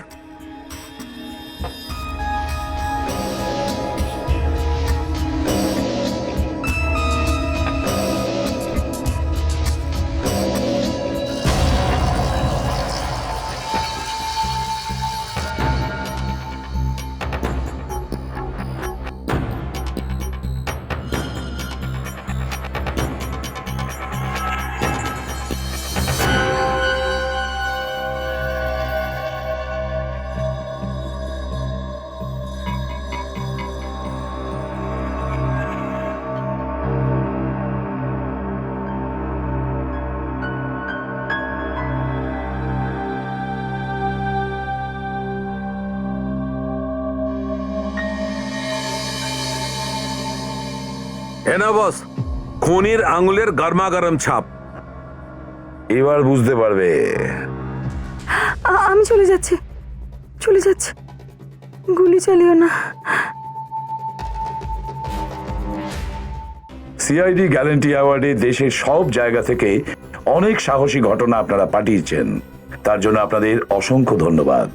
না বস, খুনির আঙুলের গরমাগরম ছাপ। এবার বুঝতে পারবে। আমি চলে যাচ্ছি, চলে যাচ্ছি, গুলি চালিও না। সিআইডি গ্যারান্টি অ্যাওয়ার্ডে দেশের সব জায়গা থেকে অনেক সাহসী ঘটনা আপনারা পাঠিয়েছেন, তার জন্য আপনাদের অসংখ্য ধন্যবাদ।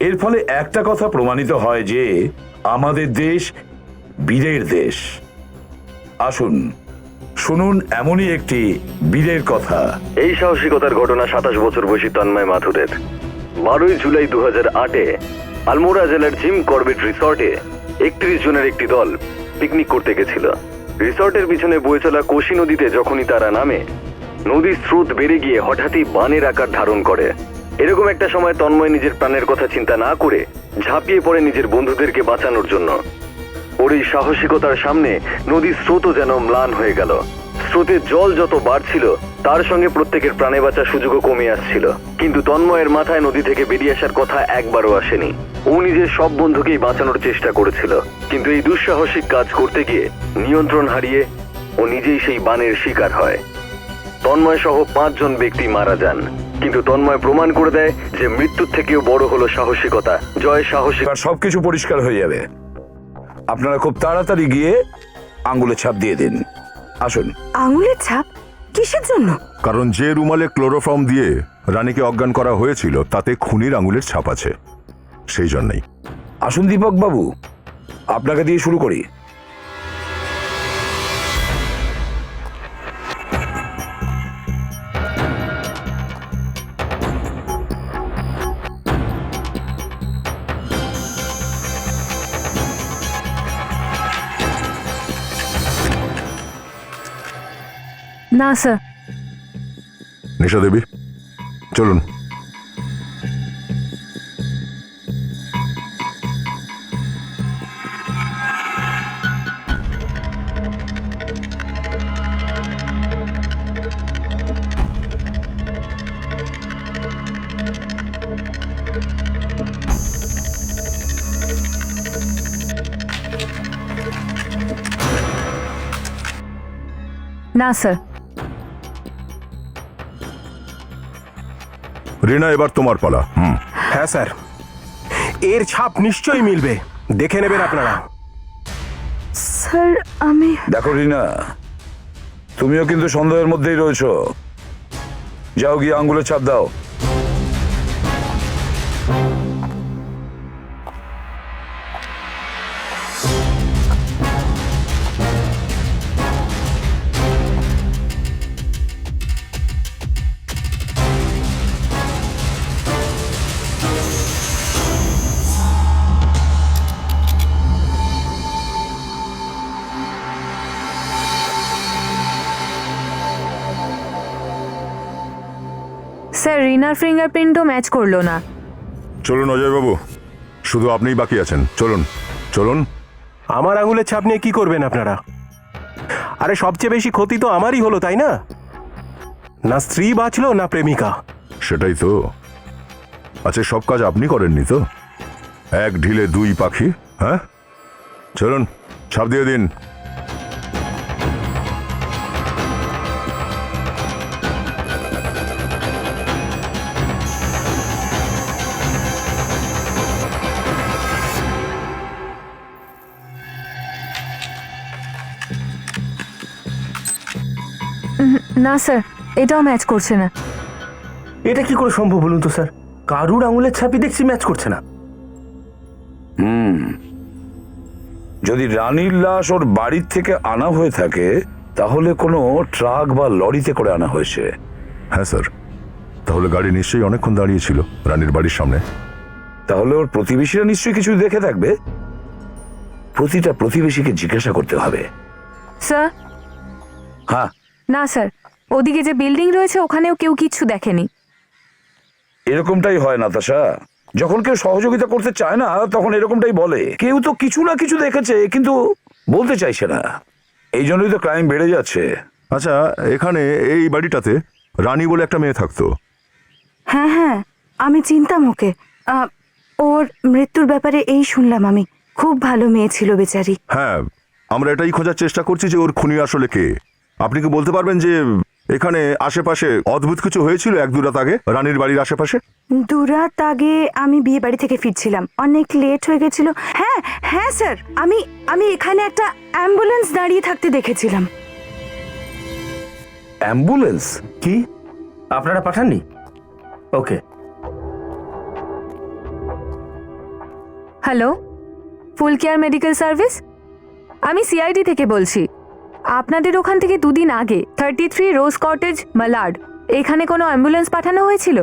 এর ফলে একটা কথা প্রমাণিত হয় যে আমাদের দেশ বীরের দেশ। আসুন শুনুন এমনই একটি বীরের কথা। এই সাহসিকতার ঘটনা 27 বছর বয়সী তন্ময় মাথুরের। 12ই জুলাই 2008-এ আলমোড়া জেলার জিম করবেট রিসর্টে 31 জনের একটি দল পিকনিক করতে গেছিল। রিসর্টের পিছনে বয়ে চলা কোশি নদীতে যখনই তারা নামে, নদীর স্রোত বেড়ে গিয়ে হঠাৎই বানের আকার ধারণ করে। এরকম একটা সময় তন্ময় নিজের প্রাণের কথা চিন্তা না করে ঝাঁপিয়ে পড়ে নিজের বন্ধুদেরকে বাঁচানোর জন্য। ওর এই সাহসিকতার সামনে নদীর স্রোতও যেন ম্লান হয়ে গেল। স্রোতের জল যত বাড়ছিল তার সঙ্গে প্রত্যেকের প্রাণে বাঁচার সুযোগও কমে আসছিল। কিন্তু তন্ময়ের মাথায় নদী থেকে বেরিয়ে আসার কথা একবারও আসেনি। ও নিজের সব বন্ধুকেই বাঁচানোর চেষ্টা করেছিল, কিন্তু এই দুঃসাহসিক কাজ করতে গিয়ে নিয়ন্ত্রণ হারিয়ে ও নিজেই সেই বানের শিকার হয়। তন্ময় সহ 5 জন ব্যক্তি মারা যান, কিন্তু তন্ময় প্রমাণ করে দেয় যে মৃত্যুর থেকেও বড় হলো সাহসিকতা। জয় সাহসিক। এবার সবকিছু পরিষ্কার হয়ে যাবে। আপনারা খুব তাড়াতাড়ি গিয়ে আঙ্গুলে ছাপ দিয়ে দিন। আসুন। আঙুলের ছাপ কিসের জন্য? কারণ যে রুমালে ক্লোরোফর্ম দিয়ে রানীকে অজ্ঞান করা হয়েছিল তাতে খুনির আঙুলের ছাপ আছে, সেই জন্যই। আসুন দীপক বাবু, আপনাকে দিয়ে শুরু করি। না স্যার। নিশা দেবী, চলুন। না স্যার। রিনা, এবার তোমার পালা। হ্যাঁ স্যার, এর ছাপ নিশ্চয়ই মিলবে, দেখে নেবেন আপনারা। স্যার আমি দেখো রিনা, তুমিও কিন্তু সন্দেহের মধ্যেই রয়েছো। যাও গিয়ে আঙ্গুলে ছাপ দাও। রিনার ফিঙ্গারপ্রিন্টও ম্যাচ করলো না। চলুন অজয়বাবু, শুধু আপনিই বাকি আছেন। চলুন চলুন। আমার আঙুলের ছাপ নিয়ে কি করবেন আপনারা? আরে সবচেয়ে বেশি ক্ষতি তো আমারই হলো, তাই না? না স্ত্রী বাঁচলো না প্রেমিকা। সেটাই তো। আচ্ছা, সব কাজ আপনি করেননি তো? এক ঢিলে দুই পাখি। হ্যাঁ, চলুন ছাপ দিয়ে দিন। না স্যার, এটাও ম্যাচ করছে না। এটা কি করে সম্ভব বলুন তো স্যার? কারুর আঙুলের ছাপই দেখছি ম্যাচ করছে না। যদি রানীর লাশ ওর বাড়ির থেকে আনা হয়ে থাকে তাহলে কোনো ট্রাক বা লরিতে করে আনা হয়েছে। হ্যাঁ স্যার, তাহলে গাড়ি নিশ্চয়ই অনেকক্ষণ দাঁড়িয়েছিল রানীর বাড়ির সামনে। তাহলে ওর প্রতিবেশীরা নিশ্চয়ই কিছু দেখে থাকবে। প্রতিটা প্রতিবেশীকে জিজ্ঞাসা করতে হবে। স্যার, হ্যাঁ, না স্যার, ওদিকে যে বিল্ডিং রয়েছে ওখানেও কেউ কিচ্ছু দেখেনি। এরকমটাই হয় নাতাশা। যখন কেউ সহযোগিতা করতে চায় না তখন এরকমটাই বলে। কেউ তো কিছু না কিছু দেখেছে কিন্তু বলতে চাইছে না। এই জন্যই তো ক্রাইম বেড়ে যাচ্ছে। আচ্ছা, এখানে এই বাড়িটাতে রানী বলে একটা মেয়ে থাকতো। হ্যাঁ হ্যাঁ, আমি চিনতাম ওকে। ওর মৃত্যুর ব্যাপারে এই শুনলাম আমি। খুব ভালো মেয়ে ছিল বেচারি। হ্যাঁ, আমরা এটাই খোঁজার চেষ্টা করছি যে ওর খুনি আসলে কে। আপনি কি বলতে পারবেন যে এখানে আশেপাশে অদ্ভুত কিছু হয়েছিল এক দুরাত আগে রানীর বাড়ির আশেপাশে? দুরাত আগে আমি বিয়ে বাড়ি থেকে ফিরছিলাম, অনেক লেট হয়ে গেছিল। হ্যাঁ হ্যাঁ স্যার, আমি এখানে একটা অ্যাম্বুলেন্স দাঁড়িয়ে থাকতে দেখেছিলাম। অ্যাম্বুলেন্স? কি আপনারা পাঠাননি? ওকে। হ্যালো, ফুল কেয়ার মেডিকেল সার্ভিস, আমি সিআইডি থেকে বলছি। আপনাদের ওখান থেকে দুদিন আগে 33 রোজ কটেজ, মালাড, এখানে কোনো অ্যাম্বুলেন্স পাঠানো হয়েছিল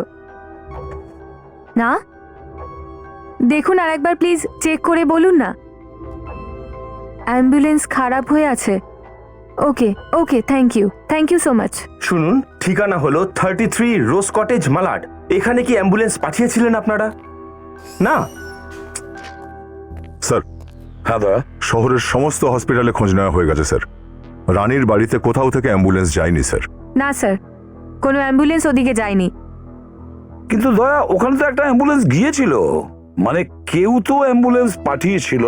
না? দেখুন আরেকবার প্লিজ চেক করে বলুন না। অ্যাম্বুলেন্স খারাপ হয়ে আছে। ওকে ওকে, থ্যাংক ইউ সো মাচ। শুনুন, ঠিকানা হলো 33 রোজ কটেজ, মালাড। এখানে কি অ্যাম্বুলেন্স পাঠিয়েছিলেন আপনারা? না স্যার, হ্যাঁ দাদা। শহরের সমস্ত হসপিটালে খোঁজ নেওয়া হয়ে গেছে স্যার। রানীর বাড়িতে কোথাও থেকে অ্যাম্বুলেন্স যায়নি স্যার। না স্যার, কোনো অ্যাম্বুলেন্স ওদিকে যায়নি। কিন্তু দয়া, ওখানে তো একটা অ্যাম্বুলেন্স গিয়েছিল। মানে কেউ তো অ্যাম্বুলেন্স পাঠিয়েছিল।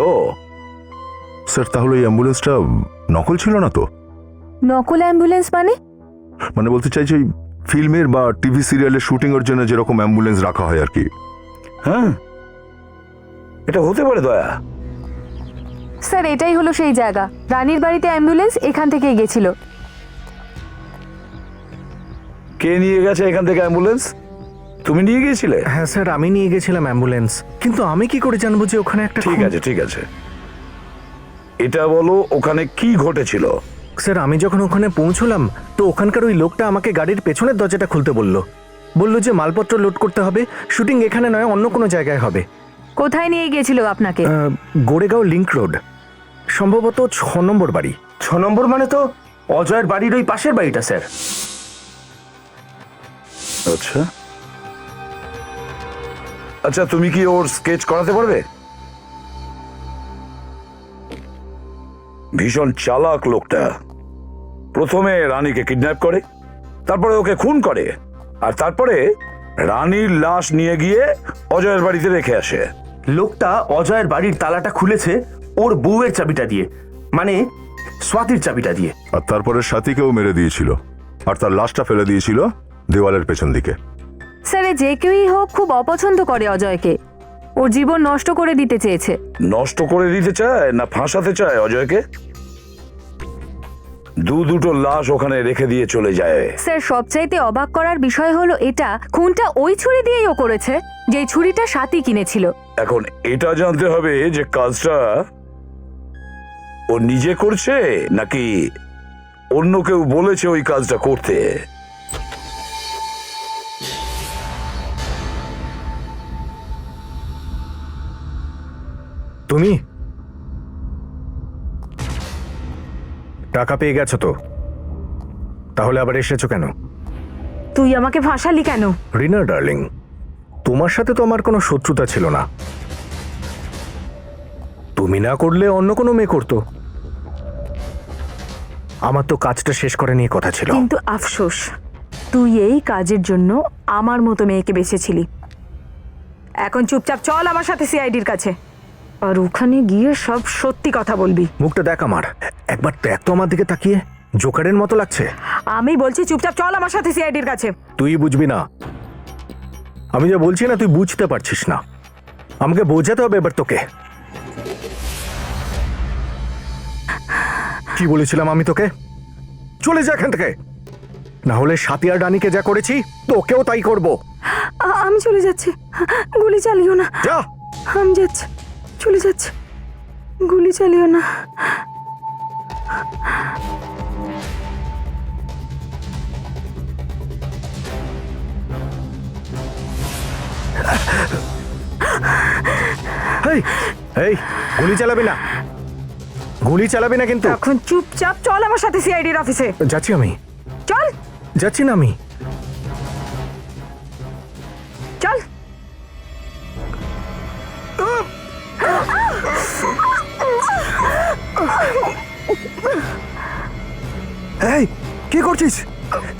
স্যার, তাহলে এই অ্যাম্বুলেন্সটা নকল ছিল না তো? নকল অ্যাম্বুলেন্স মানে? মানে বলতে চাইছি ওই ফিল্মের বা টিভি সিরিয়ালের শুটিং এর জন্য যেরকম অ্যাম্বুলেন্স রাখা হয় আর কি। হ্যাঁ, এটা হতে পারে দয়া। স্যার, এটাই হলো সেই জায়গা। রানীর বাড়িতে অ্যাম্বুলেন্স এখান থেকে গেছিল। কে নিয়ে গেছে এখান থেকে অ্যাম্বুলেন্স? তুমি নিয়ে গিয়েছিলে? হ্যাঁ স্যার, আমি নিয়ে গেছিলাম অ্যাম্বুলেন্স। কিন্তু আমি কি করে জানবো যে ওখানে একটা ঠিক আছে ঠিক আছে, এটা বলো ওখানে কি ঘটেছিল? স্যার, আমি যখন ওখানে পৌঁছলাম তো ওখানকার ওই লোকটা আমাকে গাড়ির পেছনের দরজাটা খুলতে বলল যে মালপত্র লোড করতে হবে, শুটিং এখানে নয় অন্য কোনো জায়গায় হবে। কোথায় নিয়ে গিয়েছিল আপনাকে? গোরেগাঁও লিংক রোড, সম্ভবত 6 নম্বর বাড়ি। 6 নম্বর মানে তো অজয়ের বাড়ির ওই পাশের বাড়িটা স্যার। আচ্ছা আচ্ছা, তুমি কি ওর স্কেচ করাতে পারবে? ভীষণ চালাক লোকটা। প্রথমে রানীকে কিডন্যাপ করে, তারপরে ওকে খুন করে, আর তারপরে রানীর লাশ নিয়ে গিয়ে অজয়ের বাড়িতে রেখে আসে। লোকটা অজয়ের বাড়ির তালাটা খুলেছে ওর বউয়ের চাবিটা দিয়ে, মানে স্বাতীর চাবিটা দিয়ে। আর তারপরে সাথীকেও মেরে দিয়েছিল, আর তার লাশটা ফেলে দিয়েছিল দেওয়ালের পেছন দিকে। স্যার, যে কেউই হোক খুব অপছন্দ করে অজয়কে। ওর জীবন নষ্ট করে দিতে চেয়েছে। নষ্ট করে দিতে চায় না ফাঁসাতে চায় অজয়কে? দুটো লাশ ওখানে রেখে দিয়ে চলে যায়। স্যার, সবচাইতে অবাক করার বিষয় হলো এটা, খুনটা ওই ছুরি দিয়েই ও করেছে যে ছুরিটা সাথী কিনেছিল। এখন এটা জানতে হবে যে কাজটা ও নিজে করছে নাকি অন্য কেউ বলেছে ওই কাজটা করতে। তুমি টাকা পেয়ে গেছো তো? তাহলে আবার এসেছো কেন? তুই আমাকে ফাঁসালি কেন? রিনা ডার্লিং, তোমার সাথে তো আমার কোনো শত্রুতা ছিল না। তুমি না করলে অন্য কোনো মেয়ে করতো। আমার তো কাজটা শেষ করে নিয়ে কথা ছিল। কিন্তু আফসোস, তুই এই কাজের জন্য আমার মতো মেয়েকে বেঁচেছিলি। এখন চুপচাপ চল আমার সাথে সিআইডির কাছে, আর ওখানে গিয়ে সব সত্যি কথা বলবি। মুখটা দেখ আমার, একবার দেখ তো আমার দিকে তাকিয়ে, জোকারের মতো লাগছে। আমি বলছি চুপচাপ চল আমার সাথে সিআইডির কাছে। তুই বুঝবি না, আমি যা বলছি না তুই বুঝতে পারছিস না। আমাকে বোঝাতে হবে এবার তোকে। কি বলেছিলাম আমি তোকে? চলে যা এখান থেকে, না হলে সাথী আর ডানিকে যা করেছি তোকেও তাই করব। আমি চলে যাচ্ছি, গুলি চালিও না। যা। আমি যাচ্ছি, চলে যাচ্ছি, গুলি চালিও না। এই এই গুলি চালাবি না, গুলি চালাবি না কিন্তু। এখন চুপচাপ চল আমার সাথে সিআইডির অফিসে। যাচ্ছি আমি, চল। যাচ্ছি না আমি। চল। এই কি করছিস?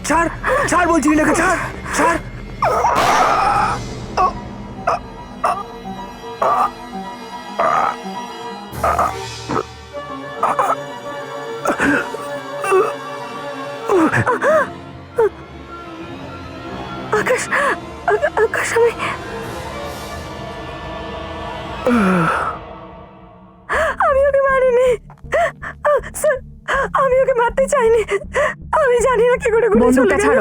ছাড়, ছাড় বলছি রিনাকে, ছাড়, ছাড়। আকাশ, আকাশ, আমি ওকে মারিনি স্যার, আমি ওকে মারতে চাইনি। আমি জানি না কি করে গুলি চলে গেল।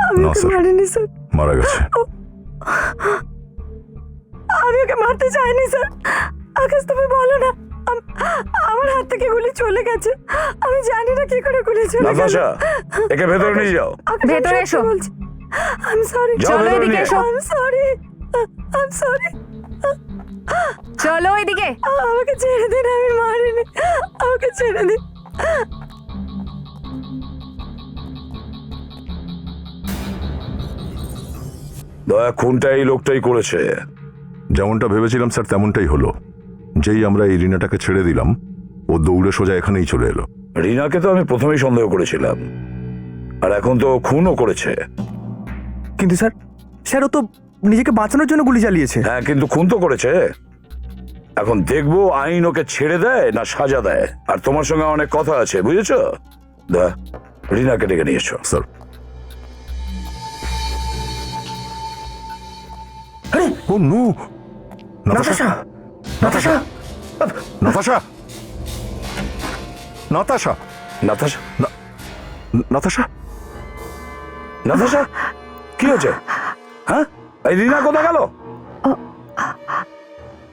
আমি না ওকে স্যার, মারিনি স্যার, মারা গেছে। আমি ওকে মারতে চাইনি স্যার। আকাশ তুমি বলো না, আমার হাত থেকে গুলি চলে গেছে। আমি জানি না কি করে গুলি চলে গেল। নাতাশা, একে ভেতরে নিয়ে যাও। ভেতরে এসো। I am sorry. যাও, চলো ভেতরে এদিকে নিয়ে এসো। I am sorry, I am sorry. চলো এদিকে। আমাকে ছেড়ে দিন, আমি মারিনি, আমাকে ছেড়ে দিন। দয়া, খুনটা এই লোকটাই করেছে। যেমনটা ভেবেছিলাম স্যার তেমনটাই হলো। যেই আমরা এই রিনাটাকে ছেড়ে দিলাম, ও দৌড়ে সোজা এখানেই চলে এলো। রিনাকে তো আমি প্রথমেই সন্দেহ করেছিলাম, আর এখন তো খুনও করেছে। কিন্তু স্যার, স্যার ও তো নিজেকে বাঁচানোর জন্য গুলি চালিয়েছে। হ্যাঁ, কিন্তু খুন তো করেছে। এখন দেখবো আইন ওকে ছেড়ে দেয় না সাজা দেয়। আর তোমার সঙ্গে অনেক কথা আছে, বুঝেছো? দয়া, রিনাকে ডেকে নিয়ে এসো। স্যার, ও নো, নাতাশা, নাতাশা, নাতাশা, নাতাশা, নাতাশা, নাতাশা, নাতাশা, কি হয়েছে? হ্যাঁ, এই রিনা কোথায় গেল?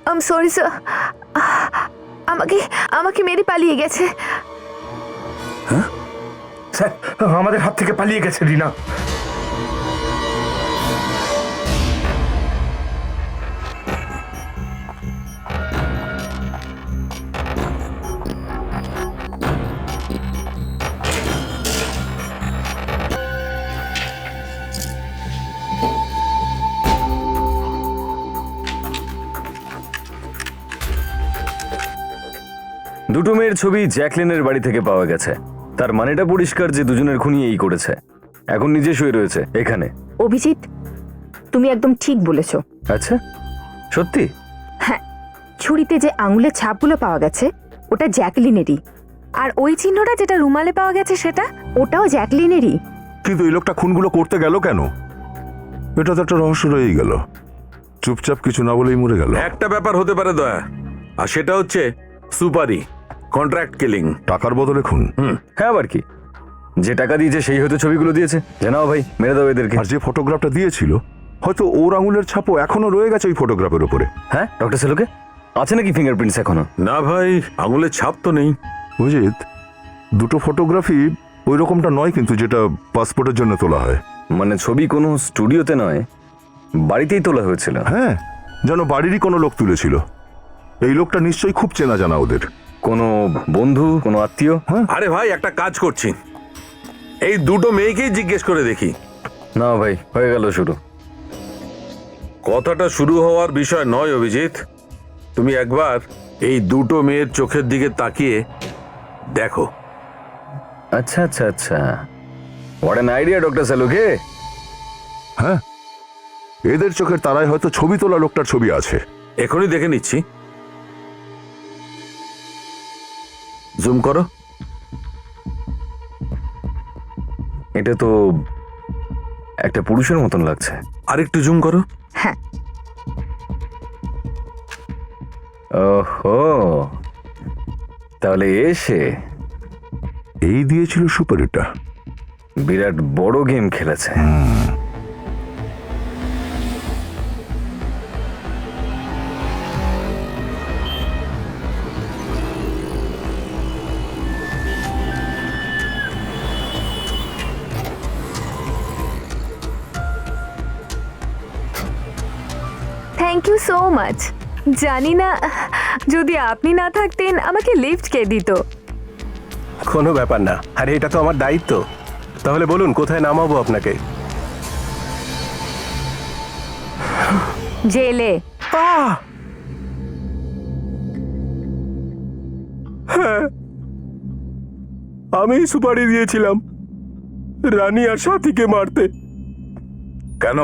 আই এম সরি স্যার, আমাকে মেরে পালিয়ে গেছে। স্যার, আমাদের হাত থেকে পালিয়ে গেছে রিনা। দুটো মেয়ের ছবি জ্যাকলিনের বাড়ি থেকে পাওয়া গেছে। তার মানেটা পরিষ্কার যে দুজনের খুনি এই করেছে। এখন নিজে শুয়ে রয়েছে এখানে। অভিজিৎ, তুমি একদম ঠিক বলেছো। আচ্ছা, সত্যি? হ্যাঁ, ছুরিতে যে আঙুলের ছাপগুলো পাওয়া গেছে ওটা জ্যাকলিনেরই, আর ওই চিহ্নটা যেটা রুমালে পাওয়া গেছে সেটা? ওটাও জ্যাকলিনেরই। কিন্তু এই লোকটা খুনগুলো করতে গেল কেন? এটা তো একটা রহস্য রয়েই গেল। চুপচাপ কিছু না বলেই মরে গেল। একটা ব্যাপার হতে পারে দয়া, আর সেটা হচ্ছে সুপারি, কন্ট্রাক্ট কিলিং। টাকার বদলে খুন। হ্যাঁ, আবার কি? যে টাকা দিয়েছে সেই হয়তো ছবিগুলো দিয়েছে। জানাও ভাই, মেরে দাও এদেরকে। আর যে ফটোগ্রাফটা দিয়েছিল, হয়তো ওর আঙুলের ছাপও এখনো রয়ে গেছে ওই ফটোগ্রাফের উপরে। হ্যাঁ, ডক্টর সেলোকে আছে নাকি ফিঙ্গারপ্রিন্টস এখনো? না ভাই, আঙুলের ছাপ তো নেই। অজিত, দুটো ফটোগ্রাফি ওই রকমটা নয় কিন্তু, যেটা পাসপোর্টের জন্য তোলা হয়। মানে ছবি কোনো স্টুডিওতে নয়, বাড়িতেই তোলা হয়েছিল। হ্যাঁ, যেন বাড়িরই কোনো লোক তুলেছিল। এই লোকটা নিশ্চয়ই খুব চেনা জানা ওদের। কোনো বন্ধু, কোনো আত্মীয়? আরে ভাই, একটা কাজ করছি, এই দুটো মেয়েকেই জিজ্ঞেস করে দেখি। না ভাই, হয়ে গেল শুরু। কথাটা শুরু হওয়ার বিষয় নয় অভিজিৎ, তুমি একবার এই দুটো মেয়ের চোখের দিকে তাকিয়ে দেখো। আচ্ছা আচ্ছা আচ্ছা, হোয়াট অ্যান আইডিয়া ডক্টর সালুকে। হ্যাঁ, এদের চোখের তারায় হয়তো ছবি তোলা লোকটার ছবি আছে। এখনই দেখে নিচ্ছি। জুম করো। এটা তো একটা পুরুষের মতন লাগছে। আরেকটু জুম করো। হ্যাঁ, ওহো, তাহলে এসে এই দিয়েছিল সুপারিটা। বিরাট বড় গেম খেলেছে। Thank you so much. জানি না যদি আপনি না থাকতেন আমাকে লিফট কে দিত। কোনো ব্যাপার না, আরে এটা তো আমার দায়িত্ব। তাহলে বলুন কোথায় নামাবো আপনাকে? জেলে। আহ! হ্যাঁ, আমি সুপারি দিয়েছিলাম রানী আর সাথীকে মারতে। কেন?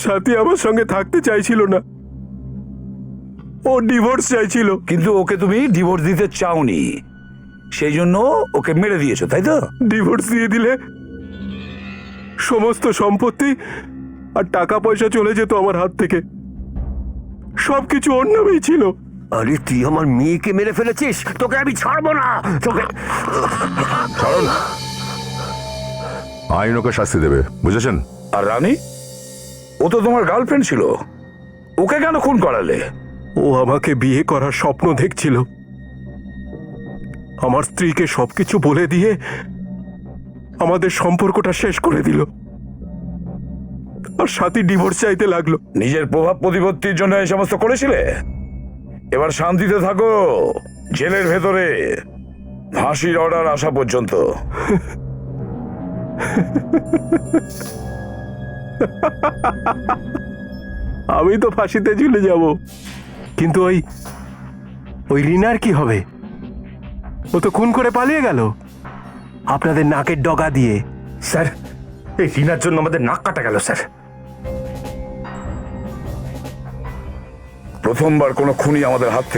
সাথী আমার সঙ্গে থাকতে চাইছিল না, ও ডিভোর্স চাইছিল। কিন্তু ওকে তুমি ডিভোর্স দিতে চাওনি, সেই জন্য ওকে মেরে দিয়েছো, তাই তো? ডিভোর্স দিয়ে দিলে সমস্ত সম্পত্তি আর টাকা পয়সা চলে যেত আমার হাত থেকে। সবকিছু ওর নামেই ছিল। আরে তুই আমার মেয়েকে মেরে ফেলেছিস, তোকে আমি ছাড়বো না, তোকে। ছাড়ুন, আইন ওকে শাস্তি দেবে, বুঝেছেন? আর রানী, ও তো তোমার গার্লফ্রেন্ড ছিল, ওকে কেন খুন করালে? ও আমাকে বিয়ে করার স্বপ্ন দেখছিল। আমার স্ত্রীকে সবকিছু বলে দিয়ে আমাদের সম্পর্কটা শেষ করে দিল, আর সাথী ডিভোর্স চাইতে লাগলো। নিজের প্রভাব প্রতিপত্তির জন্য এই সমস্ত করেছিলে? এবার শান্তিতে থাকো জেলের ভেতরে, ফাঁসির অর্ডার আসা পর্যন্ত। আমি তো ফাঁসিতে ঝুলে যাব, কিন্তু ওই রিনার কি হবে? ও তো খুন করে পালিয়ে গেল আপনাদের নাকের ডগা দিয়ে। স্যার, এই রিনার জন্য আমাদের নাক কাটা গেল স্যার। প্রথমবার কোনো খুনি আমাদের হাত থেকে